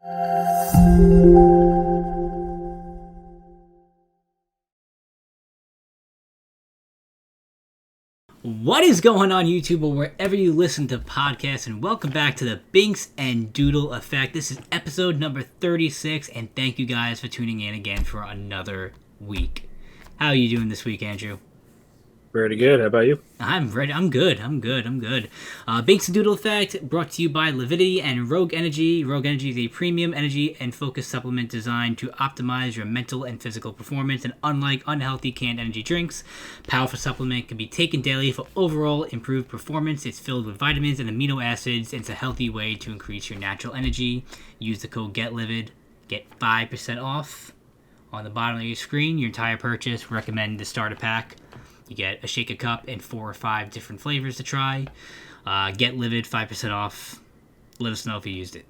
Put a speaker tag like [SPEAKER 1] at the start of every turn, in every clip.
[SPEAKER 1] What is going on, YouTube, or wherever you listen to podcasts, and welcome back to the Binkz and Doodle Effect. This is episode number 36, and thank you guys for tuning in again for another week. How are you doing this week, Andrew?
[SPEAKER 2] Pretty good. How about you?
[SPEAKER 1] I'm ready. I'm good. Binkz and Doodle Effect brought to you by Lividity and Rogue Energy. Rogue Energy is a premium energy and focus supplement designed to optimize your mental and physical performance. And unlike unhealthy canned energy drinks, powerful supplement can be taken daily for overall improved performance. It's filled with vitamins and amino acids. And it's a healthy way to increase your natural energy. Use the code GETLIVID. Get 5% off on the bottom of your screen. Your entire purchase. Recommend the starter pack. You get a shaker cup and 4 or 5 different flavors to try. Get Livid, 5% off. Let us know if you used it.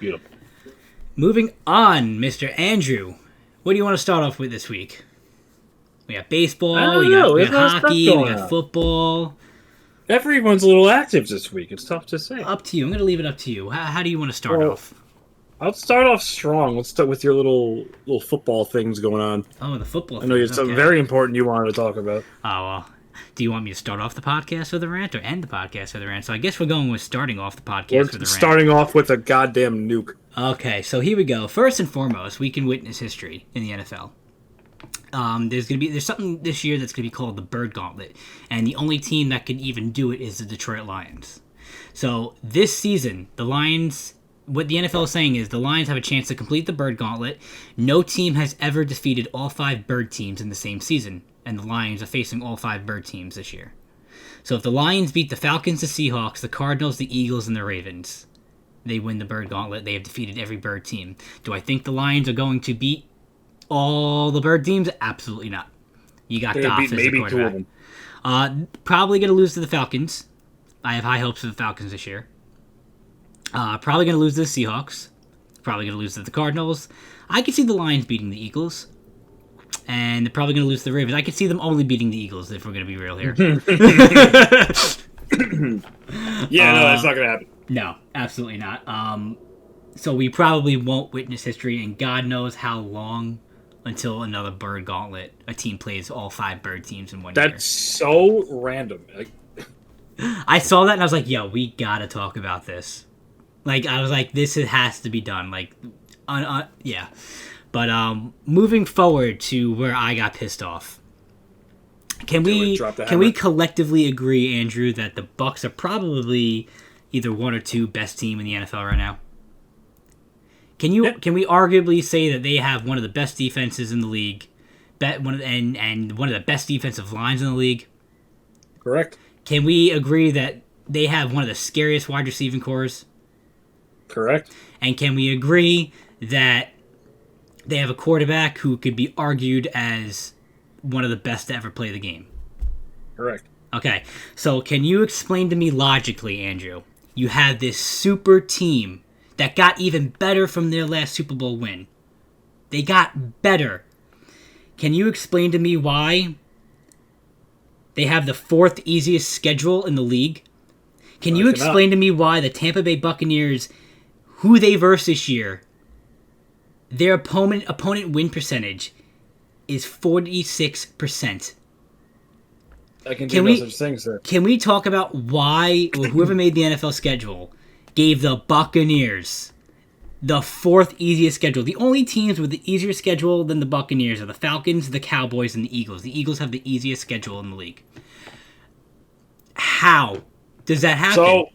[SPEAKER 2] Beautiful.
[SPEAKER 1] Moving on, Mr. Andrew. What do you want to start off with this week? We got baseball, we got hockey, we got football.
[SPEAKER 2] Everyone's a little active this week. It's tough to say.
[SPEAKER 1] Up to you. I'm going to leave it up to you. How do you want to start off?
[SPEAKER 2] I'll start off strong. Let's start with your little football things going on.
[SPEAKER 1] Oh, the football
[SPEAKER 2] I know you had something very important you wanted to talk about.
[SPEAKER 1] Oh, well. Do you want me to start off the podcast with a rant or end the podcast with a rant? So I guess we're going with starting off the podcast with a rant.
[SPEAKER 2] Starting off with a goddamn nuke.
[SPEAKER 1] Okay, so here we go. First and foremost, we can witness history in the NFL. There's something this year that's going to be called the Bird Gauntlet, and the only team that can even do it is the Detroit Lions. So this season, the Lions... What the NFL is saying is the Lions have a chance to complete the Bird Gauntlet. No team has ever defeated all 5 Bird teams in the same season, and the Lions are facing all 5 Bird teams this year. So if the Lions beat the Falcons, the Seahawks, the Cardinals, the Eagles, and the Ravens, they win the Bird Gauntlet. They have defeated every Bird team. Do I think the Lions are going to beat all the Bird teams? Absolutely not. You got Goff as the quarterback. 2 of them. Probably going to lose to the Falcons. I have high hopes for the Falcons this year. Probably going to lose to the Seahawks. Probably going to lose to the Cardinals. I could see the Lions beating the Eagles. And they're probably going to lose to the Ravens. I could see them only beating the Eagles, if we're going to be real here.
[SPEAKER 2] Yeah, no, that's not going to happen.
[SPEAKER 1] No, absolutely not. So we probably won't witness history, and God knows how long until another Bird Gauntlet. A team plays all 5 Bird teams in one year.
[SPEAKER 2] That's so random.
[SPEAKER 1] I saw that, and I was like, yo, we got to talk about this. Like, I was like, this has to be done. Like, yeah. But moving forward to where I got pissed off. Can we collectively agree, Andrew, that the Bucs are probably either 1 or 2 best team in the NFL right now? Can we arguably say that they have one of the best defenses in the league, and one of the best defensive lines in the league?
[SPEAKER 2] Correct.
[SPEAKER 1] Can we agree that they have one of the scariest wide receiving cores?
[SPEAKER 2] Correct.
[SPEAKER 1] And can we agree that they have a quarterback who could be argued as one of the best to ever play the game?
[SPEAKER 2] Correct.
[SPEAKER 1] Okay, so can you explain to me logically, Andrew, you have this super team that got even better from their last Super Bowl win. They got better. Can you explain to me why they have the 4th easiest schedule in the league? Can you explain to me why the Tampa Bay Buccaneers, who they verse this year, their opponent win percentage is 46%?
[SPEAKER 2] I can do no such thing, sir.
[SPEAKER 1] Can we talk about why whoever made the NFL schedule gave the Buccaneers the 4th easiest schedule? The only teams with the easier schedule than the Buccaneers are the Falcons, the Cowboys, and the Eagles. The Eagles have the easiest schedule in the league. How does that happen?
[SPEAKER 2] So,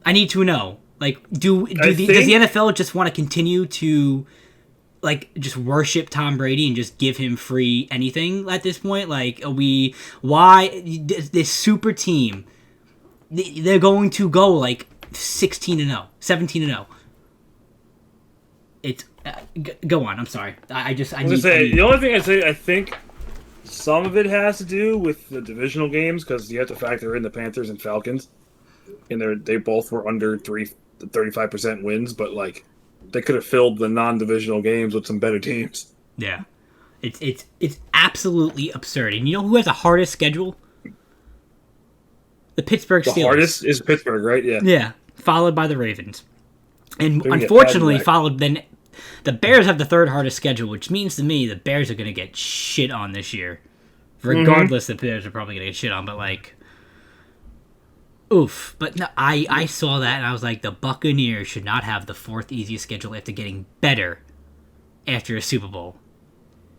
[SPEAKER 1] I need to know. Like, does the NFL just want to continue to, like, just worship Tom Brady and just give him free anything at this point? Like, why this super team, they're going to go, like, 16-0, 17-0. It's go on. I'm sorry. The
[SPEAKER 2] only thing I'd say, I think some of it has to do with the divisional games, because you have to factor in the Panthers and Falcons, and they both were under 35% wins, but like they could have filled the non-divisional games with some better teams.
[SPEAKER 1] Yeah, it's absolutely absurd. And you know who has the hardest schedule? The Pittsburgh Steelers.
[SPEAKER 2] The hardest is Pittsburgh, right? Yeah.
[SPEAKER 1] Yeah, followed by the Ravens. And
[SPEAKER 2] They're gonna get
[SPEAKER 1] unfortunately,
[SPEAKER 2] back.
[SPEAKER 1] followed then. The Bears have the third hardest schedule, which means to me the Bears are going to get shit on this year. Regardless, the Bears are probably going to get shit on, but like, oof. But no, I saw that and I was like, the Buccaneers should not have the fourth easiest schedule after getting better after a Super Bowl.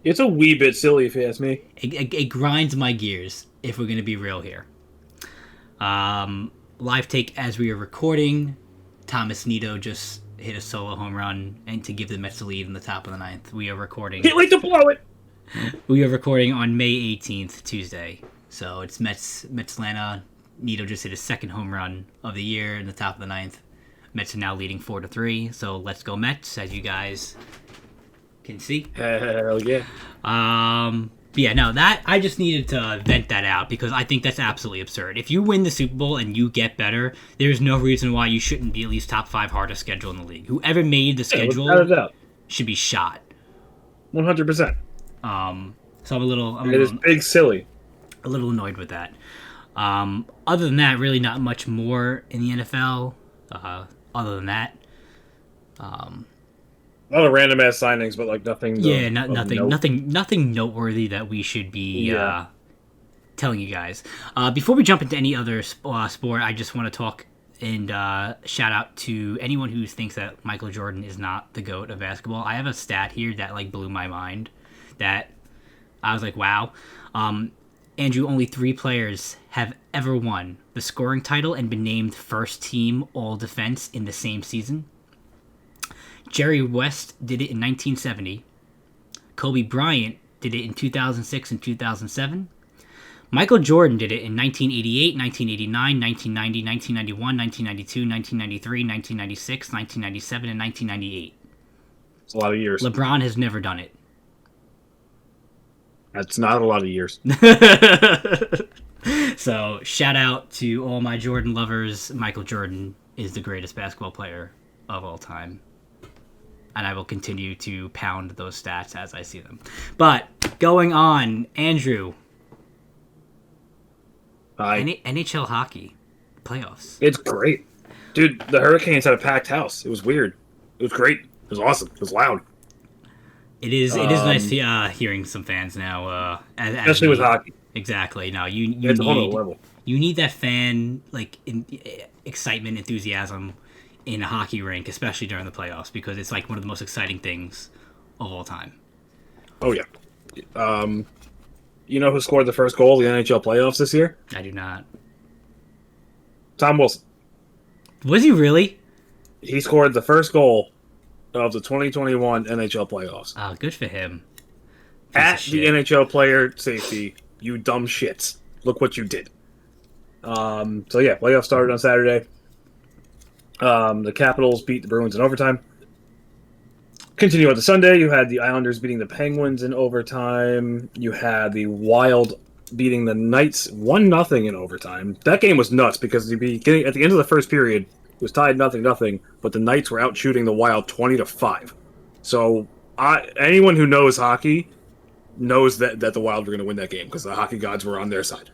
[SPEAKER 2] It's a wee bit silly if you ask me.
[SPEAKER 1] It grinds my gears if we're going to be real here. Live take as we are recording. Thomas Nido just hit a solo home run and to give the Mets the lead in the top of the ninth. We are recording.
[SPEAKER 2] Can't wait to blow it.
[SPEAKER 1] We are recording on May 18th, Tuesday. So it's Mets Atlanta. Nido just hit his second home run of the year in the top of the ninth. Mets are now leading 4-3. So let's go Mets, as you guys can see.
[SPEAKER 2] Hell yeah.
[SPEAKER 1] Yeah, no, that I just needed to vent that out because I think that's absolutely absurd. If you win the Super Bowl and you get better, there's no reason why you shouldn't be at least top 5 hardest schedule in the league. Whoever made the schedule should be shot.
[SPEAKER 2] 100%.
[SPEAKER 1] So I'm
[SPEAKER 2] It is big silly.
[SPEAKER 1] a little annoyed with that. Other than that, really not much more in the NFL. Other than that,
[SPEAKER 2] A lot of random ass signings, but like nothing.
[SPEAKER 1] yeah, nothing noteworthy that we should be telling you guys. Before we jump into any other sport, I just want to talk and shout out to anyone who thinks that Michael Jordan is not the GOAT of basketball. I have a stat here that like blew my mind. That I was like, wow. Andrew, only 3 players have ever won the scoring title and been named first team all defense in the same season. Jerry West did it in 1970. Kobe Bryant did it in 2006 and 2007. Michael Jordan did it in 1988, 1989, 1990, 1991, 1992, 1993, 1996, 1997, and 1998.
[SPEAKER 2] It's a lot of years.
[SPEAKER 1] LeBron has never done it.
[SPEAKER 2] That's not a lot of years.
[SPEAKER 1] So, shout out to all my Jordan lovers. Michael Jordan is the greatest basketball player of all time. And I will continue to pound those stats as I see them. But, going on, Andrew. NHL hockey. Playoffs.
[SPEAKER 2] It's great. Dude, the Hurricanes had a packed house. It was weird. It was great. It was awesome. It was loud.
[SPEAKER 1] It is nice hearing some fans now.
[SPEAKER 2] Especially with hockey.
[SPEAKER 1] Exactly. No,
[SPEAKER 2] It's a whole other level.
[SPEAKER 1] You need that fan excitement, enthusiasm in a hockey rink, especially during the playoffs, because it's like one of the most exciting things of all time.
[SPEAKER 2] Oh, yeah. You know who scored the first goal in the NHL playoffs this year?
[SPEAKER 1] I do not.
[SPEAKER 2] Tom Wilson.
[SPEAKER 1] Was he really?
[SPEAKER 2] He scored the first goal of the 2021 NHL playoffs.
[SPEAKER 1] Oh, good for him.
[SPEAKER 2] At the NHL player safety, you dumb shits. Look what you did. So, yeah, playoffs started on Saturday. The Capitals beat the Bruins in overtime. Continue on to Sunday. You had the Islanders beating the Penguins in overtime. You had the Wild beating the Knights 1-0 in overtime. That game was nuts because at the end of the first period, it was tied 0-0, but the Knights were out shooting the Wild 20-5. So anyone who knows hockey knows that the Wild were going to win that game because the hockey gods were on their side.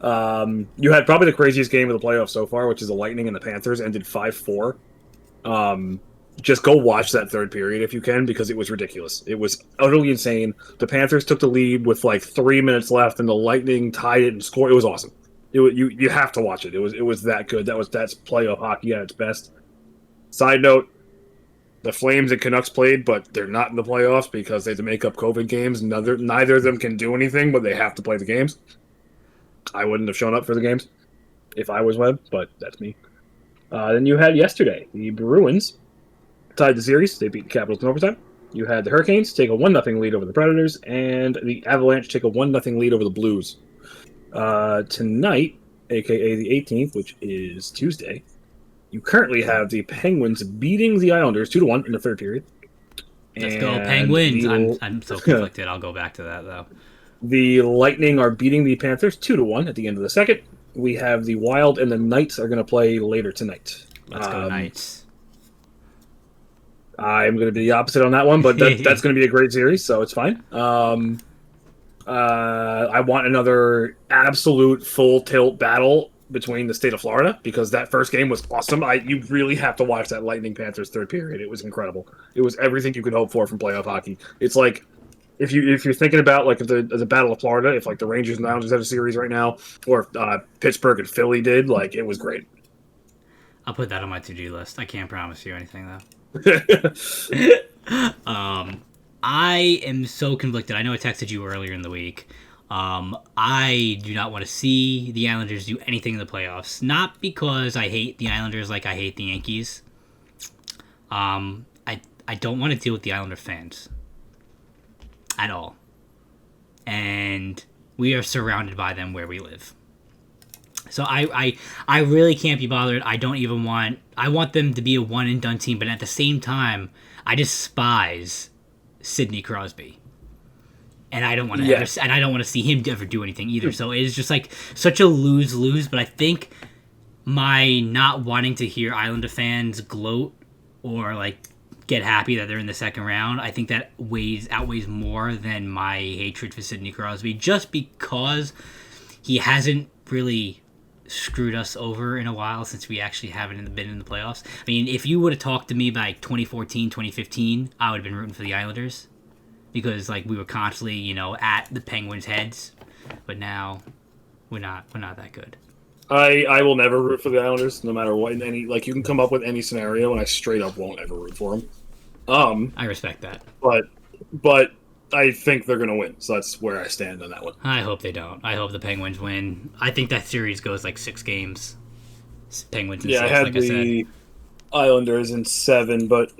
[SPEAKER 2] You had probably the craziest game of the playoffs so far, which is the Lightning and the Panthers, ended 5-4. Just go watch that third period if you can, because it was ridiculous. It was utterly insane. The Panthers took the lead with like 3 minutes left, and the Lightning tied it and scored. It was awesome. You have to watch it. It was that good. That's playoff hockey at its best. Side note: the Flames and Canucks played, but they're not in the playoffs because they have to make up COVID games. Neither of them can do anything, but they have to play the games. I wouldn't have shown up for the games if I was Webb, but that's me. Then you had yesterday the Bruins tied the series. They beat the Capitals in overtime. You had the Hurricanes take a 1-0 lead over the Predators, and the Avalanche take a 1-0 lead over the Blues. Tonight, a.k.a. the 18th, which is Tuesday, you currently have the Penguins beating the Islanders 2-1 in the third period.
[SPEAKER 1] Let's go Penguins! I'm so conflicted. I'll go back to that, though.
[SPEAKER 2] The Lightning are beating the Panthers 2-1 at the end of the second. We have the Wild and the Knights are going to play later tonight.
[SPEAKER 1] Let's go Knights.
[SPEAKER 2] I'm going to be the opposite on that one, but that's going to be a great series, so it's fine. I want another absolute full tilt battle between the state of Florida because that first game was awesome. You really have to watch that Lightning Panthers third period. It was incredible. It was everything you could hope for from playoff hockey. It's like if you're thinking about like the Battle of Florida, if like the Rangers and Islanders have a series right now, or if Pittsburgh and Philly did, like it was great.
[SPEAKER 1] I'll put that on my to-do list. I can't promise you anything though. I am so conflicted. I know I texted you earlier in the week. I do not want to see the Islanders do anything in the playoffs. Not because I hate the Islanders like I hate the Yankees. I don't want to deal with the Islander fans at all. And we are surrounded by them where we live. So I really can't be bothered. I want them to be a one and done team, but at the same time, I despise Sidney Crosby. And I don't want to I don't want to see him ever do anything either. So it is just like such a lose-lose, but I think my not wanting to hear Islander fans gloat or like get happy that they're in the second round, I think that outweighs more than my hatred for Sidney Crosby, just because he hasn't really screwed us over in a while since we actually haven't been in the playoffs. I mean, if you would have talked to me by 2014, 2015, I would have been rooting for the Islanders because like we were constantly, at the Penguins' heads, but now we're not that good.
[SPEAKER 2] I will never root for the Islanders, no matter what. You can come up with any scenario, and I straight up won't ever root for them.
[SPEAKER 1] I respect that,
[SPEAKER 2] but I think they're gonna win, so that's where I stand on that one.
[SPEAKER 1] I hope they don't. I hope the Penguins win. I think that series goes like 6 games. Penguins in 6,
[SPEAKER 2] I had
[SPEAKER 1] like I said.
[SPEAKER 2] the Islanders in 7, but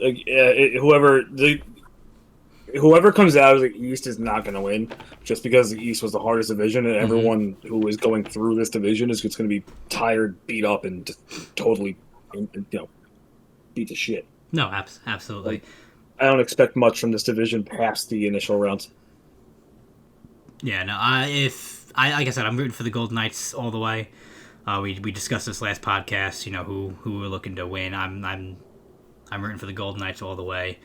[SPEAKER 2] whoever comes out of the East is not going to win, just because the East was the hardest division, and everyone who is going through this division is just going to be tired, beat up, and just totally, beat the shit.
[SPEAKER 1] No, absolutely.
[SPEAKER 2] I don't expect much from this division past the initial rounds.
[SPEAKER 1] Yeah, no. Like I said, I'm rooting for the Golden Knights all the way. We discussed this last podcast. Who we're looking to win. I'm rooting for the Golden Knights all the way.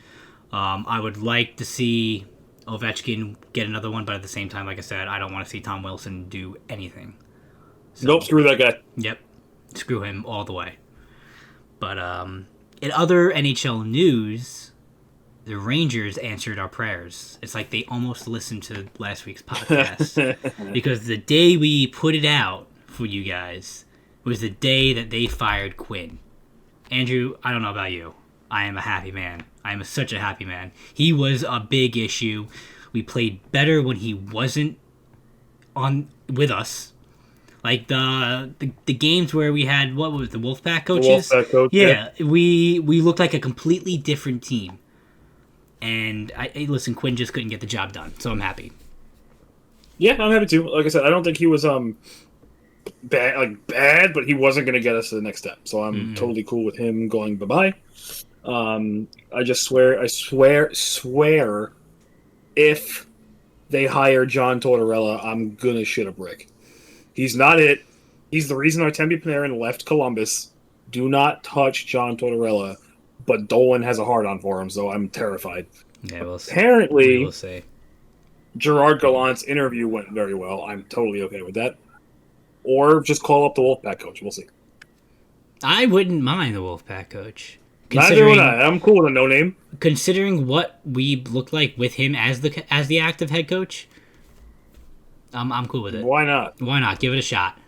[SPEAKER 1] I would like to see Ovechkin get another one, but at the same time, like I said, I don't want to see Tom Wilson do anything. So,
[SPEAKER 2] nope, screw that guy.
[SPEAKER 1] Yep, screw him all the way. But in other NHL news, the Rangers answered our prayers. It's like they almost listened to last week's podcast because the day we put it out for you guys was the day that they fired Quinn. Andrew, I don't know about you. I am a happy man. I am such a happy man. He was a big issue. We played better when he wasn't on with us. Like the games where we had what was the Wolfpack coaches?
[SPEAKER 2] The Wolfpack coach,
[SPEAKER 1] yeah. We looked like a completely different team. And listen, Quinn just couldn't get the job done, so I'm happy.
[SPEAKER 2] Yeah, I'm happy too. Like I said, I don't think he was bad, but he wasn't going to get us to the next step. So I'm totally cool with him going bye-bye. I just swear, if they hire John Tortorella, I'm gonna shit a brick. He's not it. He's the reason Artemi Panarin left Columbus. Do not touch John Tortorella. But Dolan has a hard-on for him, so I'm terrified.
[SPEAKER 1] Yeah,
[SPEAKER 2] Apparently,
[SPEAKER 1] we'll see.
[SPEAKER 2] Gerard Gallant's interview went very well. I'm totally okay with that. Or just call up the Wolfpack coach. We'll see.
[SPEAKER 1] I wouldn't mind the Wolfpack coach.
[SPEAKER 2] Neither would I. I'm cool with a no-name.
[SPEAKER 1] Considering what we looked like with him as the active head coach, I'm cool with it.
[SPEAKER 2] Why not?
[SPEAKER 1] Why not? Give it a shot.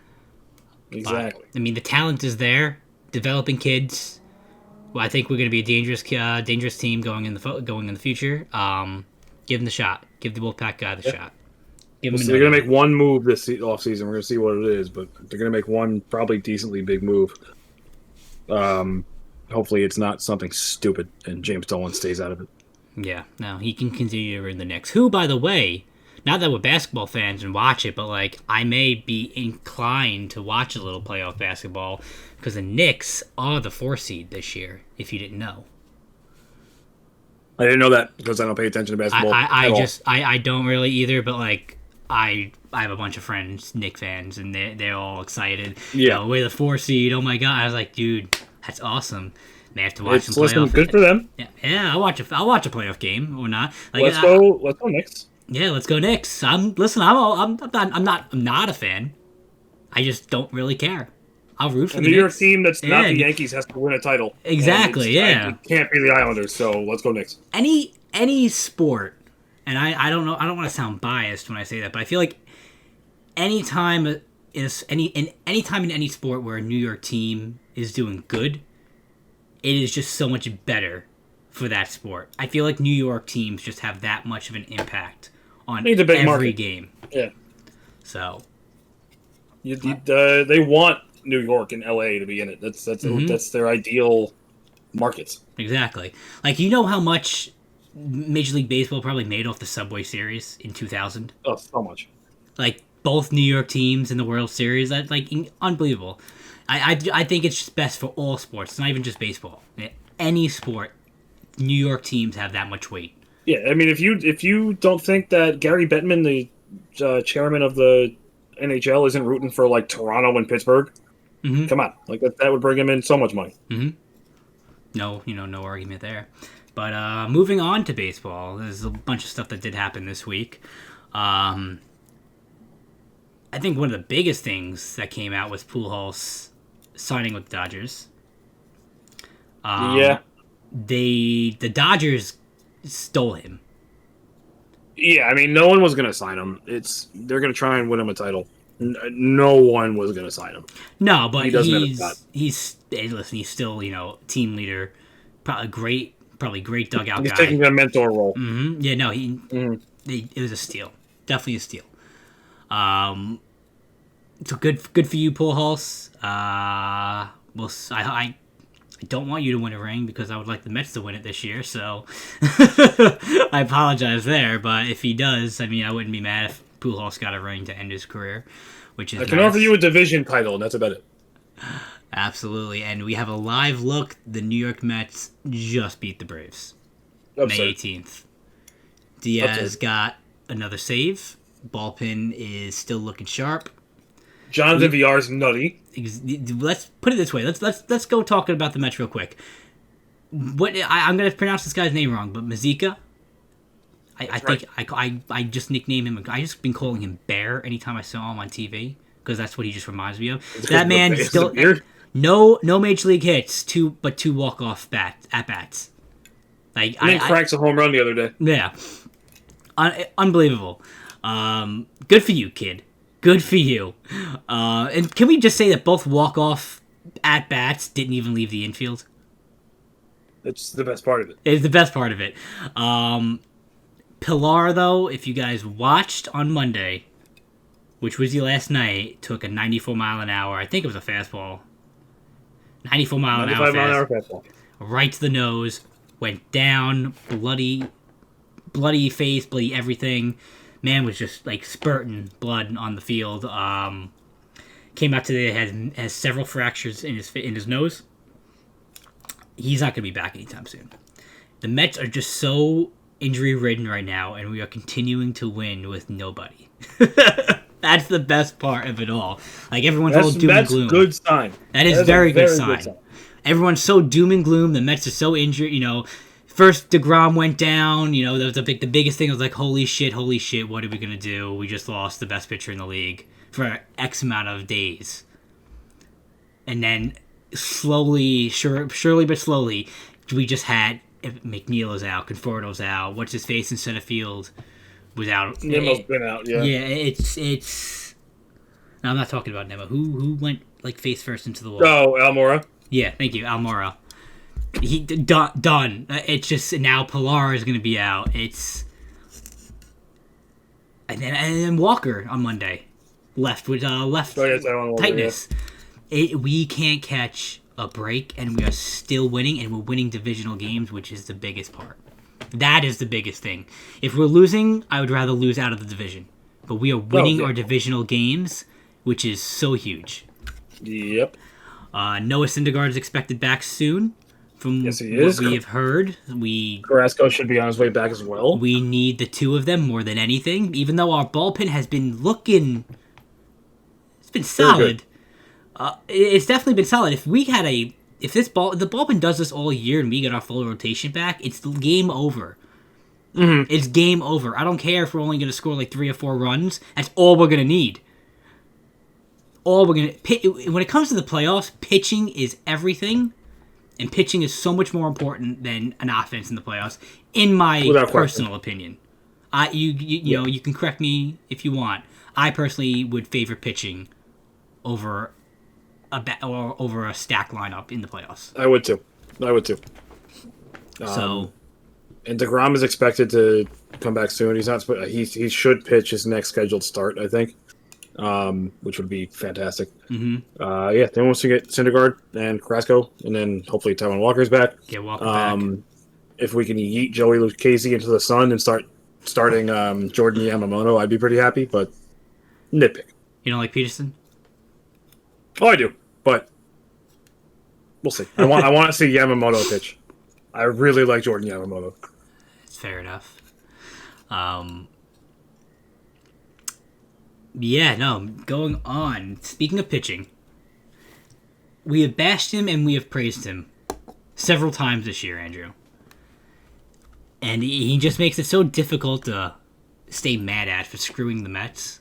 [SPEAKER 2] Exactly.
[SPEAKER 1] I mean, the talent is there. Developing kids. Well, I think we're going to be a dangerous team going in the future. Give them the shot. Give the Wolfpack guy the shot.
[SPEAKER 2] They're going to make one move this offseason. We're going to see what it is, but they're going to make one probably decently big move. Hopefully it's not something stupid and James Dolan stays out of it.
[SPEAKER 1] Yeah, no, he can continue to earn the Knicks. Who, by the way, not that we're basketball fans and watch it, but like I may be inclined to watch a little playoff basketball because the Knicks are the 4 seed this year, if you didn't know.
[SPEAKER 2] I didn't know that because I don't pay attention to basketball.
[SPEAKER 1] I don't really either, but like I have a bunch of friends, Knicks fans, and they're all excited.
[SPEAKER 2] Yeah.
[SPEAKER 1] We're the 4 seed. Oh my god! I was like, dude, that's awesome. They have to watch some playoff.
[SPEAKER 2] Good for them.
[SPEAKER 1] Yeah, I'll watch a playoff game or not. Like,
[SPEAKER 2] let's go Knicks.
[SPEAKER 1] Yeah, let's go Knicks. I'm not a fan. I just don't really care. I'll root for
[SPEAKER 2] A
[SPEAKER 1] the
[SPEAKER 2] New York
[SPEAKER 1] Knicks.
[SPEAKER 2] team that's not the
[SPEAKER 1] Yeah.
[SPEAKER 2] Yankees has to win a title.
[SPEAKER 1] Exactly, yeah.
[SPEAKER 2] It can't be the Islanders, so let's go Knicks.
[SPEAKER 1] Any sport, and I don't know. I don't want to sound biased when I say that, but I feel like any time any time in any sport where a New York team is doing good, it is just so much better for that sport. I feel like New York teams just have that much of an impact on
[SPEAKER 2] It's a big
[SPEAKER 1] every
[SPEAKER 2] market.
[SPEAKER 1] game.
[SPEAKER 2] Yeah.
[SPEAKER 1] So
[SPEAKER 2] they want New York and LA to be in it. That's their ideal markets.
[SPEAKER 1] exactly. Like, you know how much Major League Baseball probably made off the Subway Series in 2000?
[SPEAKER 2] Oh, so much.
[SPEAKER 1] Like, both New York teams in the World Series. That, like, unbelievable. I think it's just best for all sports. It's not even just baseball. Any sport, New York teams have that much weight.
[SPEAKER 2] Yeah, I mean, if you don't think that Gary Bettman, the chairman of the NHL, isn't rooting for like Toronto and Pittsburgh, come on, like that would bring him in so much money.
[SPEAKER 1] No argument there. But moving on to baseball, there's a bunch of stuff that did happen this week. I think one of the biggest things that came out was Pujols signing with the Dodgers.
[SPEAKER 2] Yeah.
[SPEAKER 1] The Dodgers stole him.
[SPEAKER 2] Yeah, I mean, no one was going to sign him. They're going to try and win him a title. No one was going to sign him.
[SPEAKER 1] No, but
[SPEAKER 2] he doesn't have a shot.
[SPEAKER 1] Listen, he's still, team leader, probably great dugout
[SPEAKER 2] He's
[SPEAKER 1] guy.
[SPEAKER 2] taking a mentor role.
[SPEAKER 1] Yeah, no, it was a steal, definitely a steal. So good for you, Pujols. I don't want you to win a ring because I would like the Mets to win it this year, so I apologize there. But if he does, I mean, I wouldn't be mad if Pujols got a ring to end his career, which is
[SPEAKER 2] I can
[SPEAKER 1] nice.
[SPEAKER 2] offer you a division title, and that's about it.
[SPEAKER 1] Absolutely, and we have a live look. The New York Mets just beat the Braves.
[SPEAKER 2] Absurd.
[SPEAKER 1] May 18th. Diaz
[SPEAKER 2] Absurd.
[SPEAKER 1] got another save. Ballpin is still looking sharp.
[SPEAKER 2] Jonathan Villar's nutty.
[SPEAKER 1] Let's put it this way. Let's go talking about the Mets real quick. I'm gonna pronounce this guy's name wrong, but Mazika. I just nicknamed him. I just been calling him Bear anytime I saw him on TV because that's what he just reminds me of. That man still no major league hits, two walk-off at bats. Like
[SPEAKER 2] And then cracks a home run the other day.
[SPEAKER 1] Yeah, unbelievable. Good for you, kid. Good for you. And can we just say that both walk-off at-bats didn't even leave the infield?
[SPEAKER 2] It's the best part of it.
[SPEAKER 1] It's the best part of it. Pilar, though, if you guys watched on Monday, which was the last night, took a 94 mile an hour. I think it was a fastball. 94 mile an hour
[SPEAKER 2] fastball.
[SPEAKER 1] Right to the nose. Went down. Bloody face, bloody everything. Man was just like spurting blood on the field. Came out today, has several fractures in his nose. He's not going to be back anytime soon. The Mets are just so injury ridden right now, and we are continuing to win with nobody. That's the best part of it all. Like, everyone's all doom and gloom.
[SPEAKER 2] That's a good sign.
[SPEAKER 1] That is very good sign. Everyone's so doom and gloom. The Mets are so injured. First DeGrom went down. That was the biggest thing. Was like, holy shit, what are we gonna do? We just lost the best pitcher in the league for X amount of days. And then surely but slowly, we just had McNeil is out, Conforto's out. What's his face in center field was out.
[SPEAKER 2] Nemo's been out. Yeah.
[SPEAKER 1] Yeah, it's. No, I'm not talking about Nemo. Who went like face first into the wall?
[SPEAKER 2] Oh, Almora.
[SPEAKER 1] Yeah, thank you, Almora. He done. It's just now Pilar is going to be out. And then Walker on Monday left with tightness. We can't catch a break, and we are still winning, and we're winning divisional games, which is the biggest part. That is the biggest thing. If we're losing, I would rather lose out of the division, but we are winning our divisional games, which is so huge.
[SPEAKER 2] Yep.
[SPEAKER 1] Noah Syndergaard is expected back soon. From
[SPEAKER 2] yes, he
[SPEAKER 1] what
[SPEAKER 2] is.
[SPEAKER 1] we have heard,
[SPEAKER 2] Carrasco should be on his way back as well.
[SPEAKER 1] We need the two of them more than anything. Even though our bullpen has been looking, it's been solid. It's definitely been solid. If the bullpen does this all year and we get our full rotation back, it's game over.
[SPEAKER 2] Mm-hmm.
[SPEAKER 1] It's game over. I don't care if we're only going to score like 3 or 4 runs. That's all we're going to need. all we're gonna when it comes to the playoffs, pitching is everything, and pitching is so much more important than an offense in the playoffs, in my personal opinion. You know, you can correct me if you want. I personally would favor pitching over over a stack lineup in the playoffs.
[SPEAKER 2] I would too. And DeGrom is expected to come back soon. He's not. He should pitch his next scheduled start, I think, which would be fantastic.
[SPEAKER 1] Mm-hmm.
[SPEAKER 2] Yeah, they want to get Syndergaard and Carrasco, and then hopefully Taijuan Walker's back.
[SPEAKER 1] Get Walker back.
[SPEAKER 2] If we can yeet Joey Lucchesi into the sun and starting Jordan Yamamoto, I'd be pretty happy. But nitpick.
[SPEAKER 1] You don't like Peterson?
[SPEAKER 2] Oh, I do, but we'll see. I want to see Yamamoto pitch. I really like Jordan Yamamoto.
[SPEAKER 1] It's fair enough. Yeah, no, going on. Speaking of pitching, we have bashed him and we have praised him several times this year, Andrew. And he just makes it so difficult to stay mad at for screwing the Mets.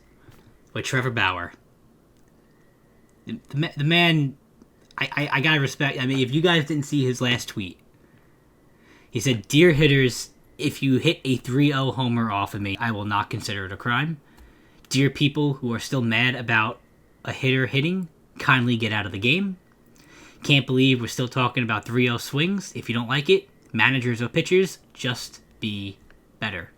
[SPEAKER 1] But Trevor Bauer. The man, I gotta respect. I mean, if you guys didn't see his last tweet, he said, "Dear hitters, if you hit a 3-0 homer off of me, I will not consider it a crime. Dear people who are still mad about a hitter hitting, kindly get out of the game. Can't believe we're still talking about 3-0 swings. If you don't like it, managers or pitchers, just be better."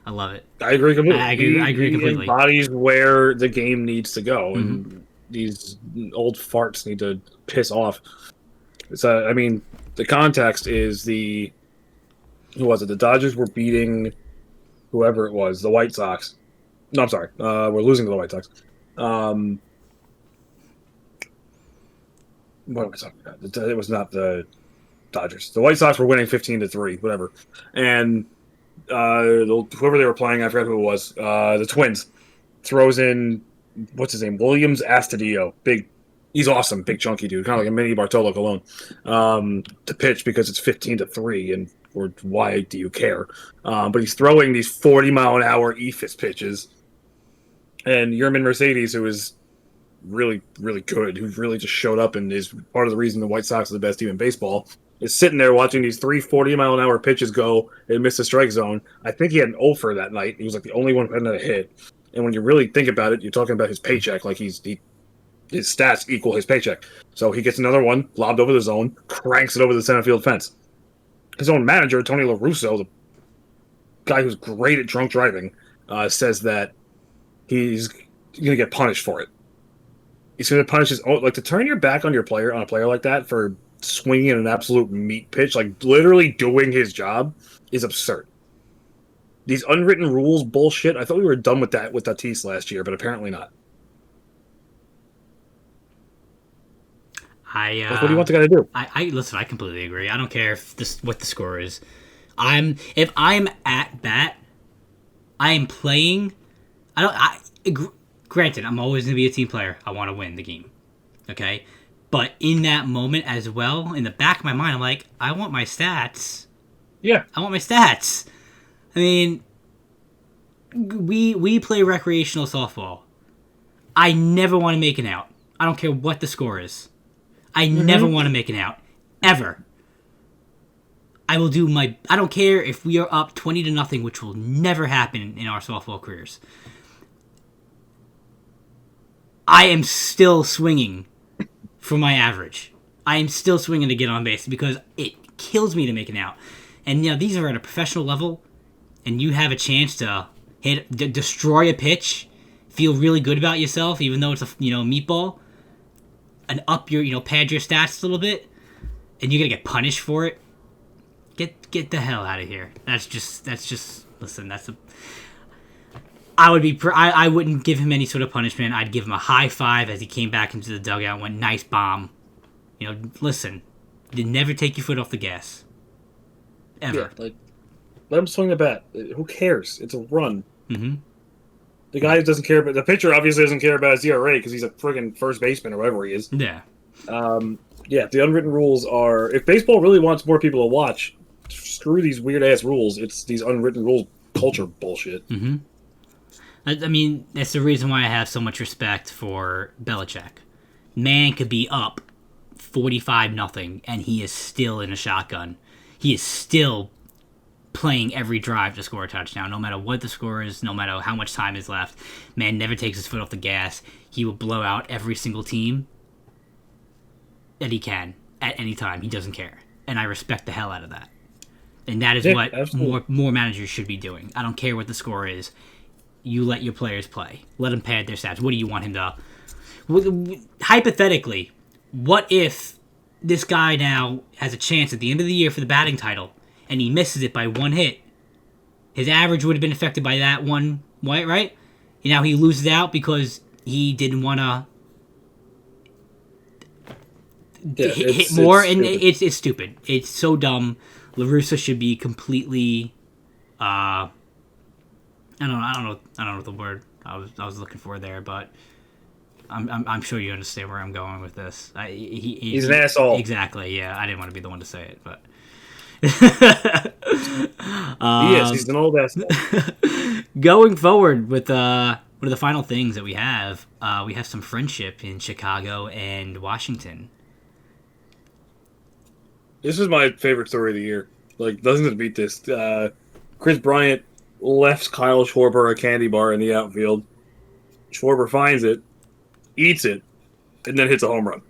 [SPEAKER 1] I love it.
[SPEAKER 2] I agree completely.
[SPEAKER 1] I agree completely.
[SPEAKER 2] He embodies where the game needs to go, and these old farts need to piss off. So, I mean, the context is who was it? The Dodgers were beating whoever it was, the White Sox. No, I'm sorry. We're losing to the White Sox. What am I talking about? It was not the Dodgers. The White Sox were winning 15-3, whatever. And whoever they were playing, I forgot who it was. The Twins throws in, what's his name? Williams Astudillo. He's awesome, big chunky dude, kind of like a mini Bartolo Colon, to pitch because it's 15-3, or why do you care? But he's throwing these 40-mile-an-hour eephus pitches, and Yermin Mercedes, who is really, really good, who really just showed up and is part of the reason the White Sox are the best team in baseball, is sitting there watching these 3 40-mile-an-hour pitches go and miss the strike zone. I think he had an 0 that night. He was like the only one who hadn't had a hit. And when you really think about it, you're talking about his paycheck, like his stats equal his paycheck. So he gets another one, lobbed over the zone, cranks it over the center field fence. His own manager, Tony La Russa, the guy who's great at drunk driving, says that he's going to get punished for it. He's going to punish his own, like, to turn your back on a player like that for swinging an absolute meat pitch, like literally doing his job, is absurd. These unwritten rules bullshit. I thought we were done with that with Tatis last year, but apparently not. What do you want the guy to do?
[SPEAKER 1] I listen. I completely agree. I don't care what the score is. If I'm at bat, I am playing. Granted, I'm always gonna be a team player. I want to win the game. Okay, but in that moment as well, in the back of my mind, I'm like, I want my stats.
[SPEAKER 2] Yeah,
[SPEAKER 1] I want my stats. I mean, we play recreational softball. I never want to make an out. I don't care what the score is. I never want to make an out. Ever. I will do my... I don't care if we are up 20-0, which will never happen in our softball careers. I am still swinging for my average. I am still swinging to get on base because it kills me to make an out. And, these are at a professional level, and you have a chance to destroy a pitch, feel really good about yourself, even though it's a, meatball, and up your, pad your stats a little bit, and you're gonna get punished for it. Get the hell out of here. That's just listen. I wouldn't give him any sort of punishment. I'd give him a high five as he came back into the dugout and went, nice bomb. Listen, you never take your foot off the gas. Ever.
[SPEAKER 2] Yeah, let him swing the bat. Who cares? It's a run.
[SPEAKER 1] Mm-hmm.
[SPEAKER 2] The guy who doesn't care, but the pitcher obviously doesn't care about his ERA because he's a friggin' first baseman or whatever he is.
[SPEAKER 1] Yeah.
[SPEAKER 2] Yeah, the unwritten rules are... If baseball really wants more people to watch, screw these weird-ass rules. It's these unwritten rules culture bullshit.
[SPEAKER 1] Mm-hmm. I mean, that's the reason why I have so much respect for Belichick. Man could be up 45-0, and he is still in a shotgun. He is still playing every drive to score a touchdown, no matter what the score is, no matter how much time is left. Man never takes his foot off the gas. He will blow out every single team that he can at any time. He doesn't care. And I respect the hell out of that. And that is what more managers should be doing. I don't care what the score is. You let your players play. Let them pad their stats. What do you want him to... Hypothetically, what if this guy now has a chance at the end of the year for the batting title, and he misses it by one hit? His average would have been affected by that one, right? And now he loses out because he didn't want to hit more, and it's stupid. It's so dumb. La Russa should be completely... I don't know the word I was looking for there, but I'm sure you understand where I'm going with this. He's
[SPEAKER 2] an asshole.
[SPEAKER 1] Exactly. Yeah, I didn't want to be the one to say it, but
[SPEAKER 2] he is. He's an old asshole.
[SPEAKER 1] Going forward with one of the final things that we have some friendship in Chicago and Washington.
[SPEAKER 2] This is my favorite story of the year. Like, doesn't beat this. Chris Bryant left Kyle Schwarber a candy bar in the outfield. Schwarber finds it, eats it, and then hits a home run.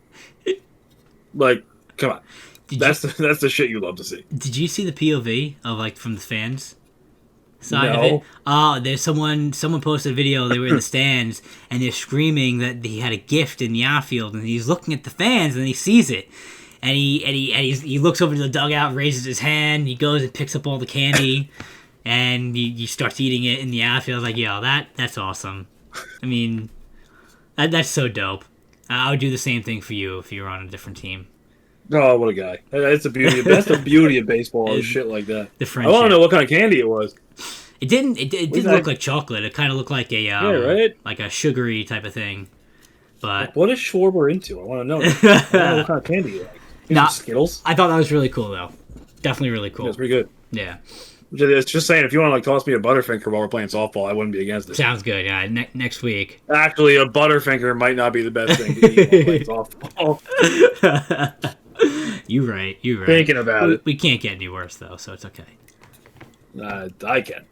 [SPEAKER 2] Like, come on. That's the shit you love to see.
[SPEAKER 1] Did you see the POV of, from the fans side
[SPEAKER 2] No.
[SPEAKER 1] of it? Oh, there's someone posted a video. They were in the stands, and they're screaming that he had a gift in the outfield, and he's looking at the fans, and he sees it. And he looks over to the dugout, raises his hand, he goes and picks up all the candy, and he starts eating it in the outfield. I was like, yo, that's awesome. I mean, that's so dope. I would do the same thing for you if you were on a different team.
[SPEAKER 2] Oh, what a guy! That's the beauty of baseball is shit like that.
[SPEAKER 1] The friendship.
[SPEAKER 2] I want to know what kind of candy it was.
[SPEAKER 1] It didn't look like chocolate. It kind of looked like
[SPEAKER 2] right?
[SPEAKER 1] like a sugary type of thing. But
[SPEAKER 2] what is Schwarber into? I want to know. I want to know what kind of candy you like. Skittles.
[SPEAKER 1] I thought that was really cool though. Definitely really cool.
[SPEAKER 2] Yeah, it's pretty good.
[SPEAKER 1] Yeah.
[SPEAKER 2] It's just saying, if you want to toss me a Butterfinger while we're playing softball, I wouldn't be against it.
[SPEAKER 1] Sounds good. Yeah. Next week.
[SPEAKER 2] Actually, a Butterfinger might not be the best thing to eat while playing softball.
[SPEAKER 1] You're right.
[SPEAKER 2] Thinking about it.
[SPEAKER 1] We can't get any worse though, so it's okay.
[SPEAKER 2] I can.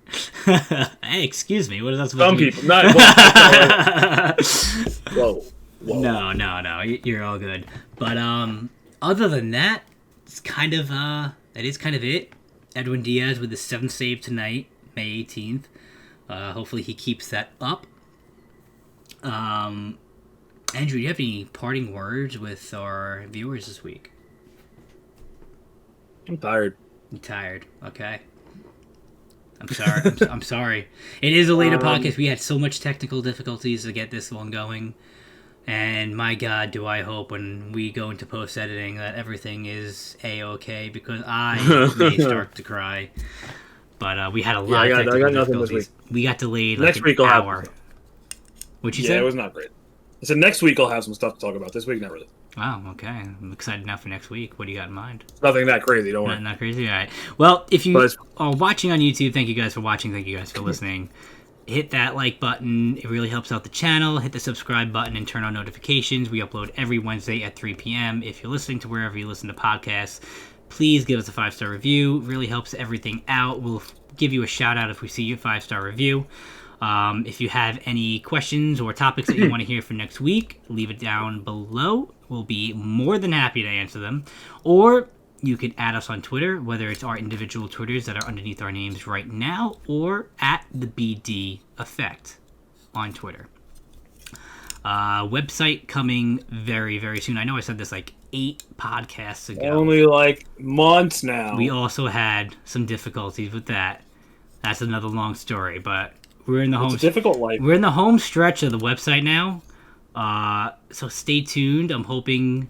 [SPEAKER 1] Hey, excuse me. What is that supposed
[SPEAKER 2] to
[SPEAKER 1] be?
[SPEAKER 2] Some people. Whoa.
[SPEAKER 1] No. You're all good. But other than that, that is kind of it. Edwin Diaz with the 7th save tonight, May 18th. Hopefully he keeps that up. Andrew, do you have any parting words with our viewers this week?
[SPEAKER 2] I'm tired.
[SPEAKER 1] You're tired. Okay. I'm sorry. I'm sorry. It is a later podcast. We had so much technical difficulties to get this one going. And my God, do I hope when we go into post-editing that everything is A-okay, because I may start to cry. But we had a lot of technical difficulties. We got delayed
[SPEAKER 2] next week
[SPEAKER 1] an
[SPEAKER 2] I'll
[SPEAKER 1] hour.
[SPEAKER 2] have
[SPEAKER 1] What'd you say?
[SPEAKER 2] Yeah, it was not great. I said next week I'll have some stuff to talk about. This week, not really.
[SPEAKER 1] Wow, okay. I'm excited now for next week. What do you got in mind?
[SPEAKER 2] Nothing that crazy, don't worry.
[SPEAKER 1] Not crazy? All right. Well, if you are watching on YouTube, thank you guys for watching. Thank you guys for listening. Hit that like button. It really helps out the channel. Hit the subscribe button and turn on notifications. We upload every Wednesday at 3 p.m. If you're listening to wherever you listen to podcasts, please give us a 5-star review. It really helps everything out. We'll give you a shout out if we see your 5-star review. If you have any questions or topics that you want to hear for next week, leave it down below. We'll be more than happy to answer them. Or you can add us on Twitter, whether it's our individual Twitters that are underneath our names right now, or at the BD Effect on Twitter. Website coming very, very soon. I know I said this 8 podcasts ago.
[SPEAKER 2] Only months now.
[SPEAKER 1] We also had some difficulties with that. That's another long story, but we're in the home.
[SPEAKER 2] It's a difficult life.
[SPEAKER 1] We're in the home stretch of the website now. So stay tuned. I'm hoping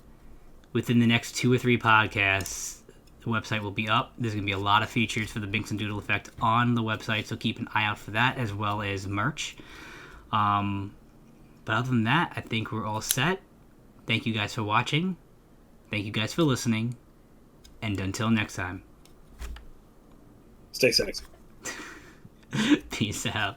[SPEAKER 1] within the next 2 or 3 podcasts, the website will be up. There's going to be a lot of features for the Binkz and Doodle Effect on the website, so keep an eye out for that, as well as merch. But other than that, I think we're all set. Thank you guys for watching. Thank you guys for listening. And until next time.
[SPEAKER 2] Stay sexy.
[SPEAKER 1] Peace out.